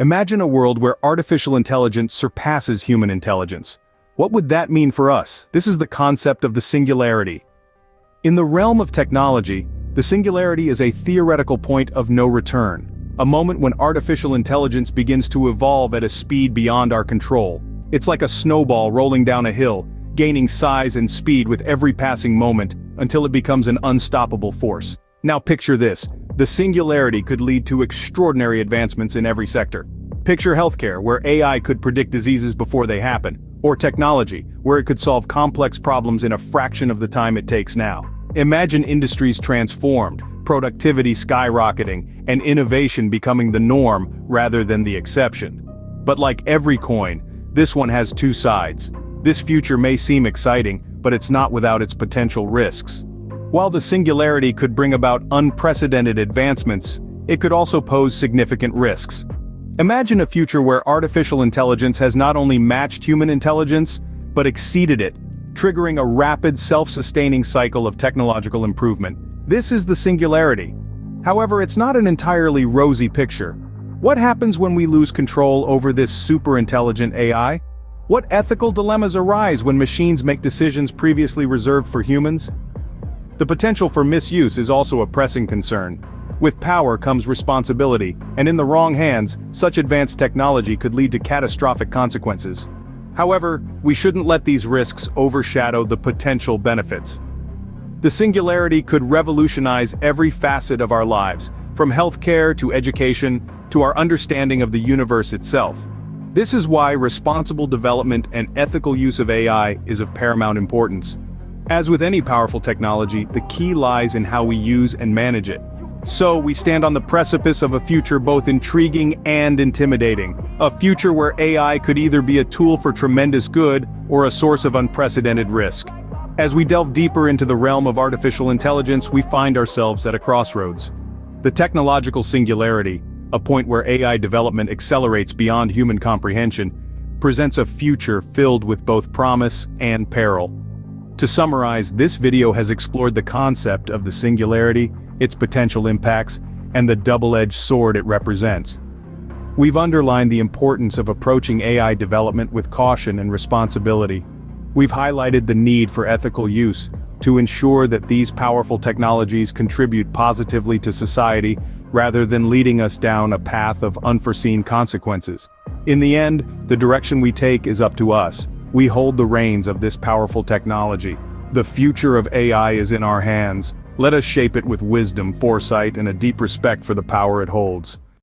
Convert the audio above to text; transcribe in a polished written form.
Imagine a world where artificial intelligence surpasses human intelligence. What would that mean for us? This is the concept of the singularity. In the realm of technology, the singularity is a theoretical point of no return, a moment when artificial intelligence begins to evolve at a speed beyond our control. It's like a snowball rolling down a hill, gaining size and speed with every passing moment, until it becomes an unstoppable force. Now picture this, the singularity could lead to extraordinary advancements in every sector. Picture healthcare, where AI could predict diseases before they happen, or technology, where it could solve complex problems in a fraction of the time it takes now. Imagine industries transformed, productivity skyrocketing, and innovation becoming the norm rather than the exception. But like every coin, this one has two sides. This future may seem exciting, but it's not without its potential risks. While the singularity could bring about unprecedented advancements, it could also pose significant risks. Imagine a future where artificial intelligence has not only matched human intelligence, but exceeded it, triggering a rapid self-sustaining cycle of technological improvement. This is the singularity. However, it's not an entirely rosy picture. What happens when we lose control over this super-intelligent AI? What ethical dilemmas arise when machines make decisions previously reserved for humans? The potential for misuse is also a pressing concern. With power comes responsibility, and in the wrong hands, such advanced technology could lead to catastrophic consequences. However, we shouldn't let these risks overshadow the potential benefits. The singularity could revolutionize every facet of our lives, from healthcare to education, to our understanding of the universe itself. This is why responsible development and ethical use of AI is of paramount importance. As with any powerful technology, the key lies in how we use and manage it. So, we stand on the precipice of a future both intriguing and intimidating. A future where AI could either be a tool for tremendous good or a source of unprecedented risk. As we delve deeper into the realm of artificial intelligence, we find ourselves at a crossroads. The technological singularity, a point where AI development accelerates beyond human comprehension, presents a future filled with both promise and peril. To summarize, this video has explored the concept of the singularity, its potential impacts, and the double-edged sword it represents. We've underlined the importance of approaching AI development with caution and responsibility. We've highlighted the need for ethical use to ensure that these powerful technologies contribute positively to society rather than leading us down a path of unforeseen consequences. In the end, the direction we take is up to us. We hold the reins of this powerful technology. The future of AI is in our hands. Let us shape it with wisdom, foresight, and a deep respect for the power it holds.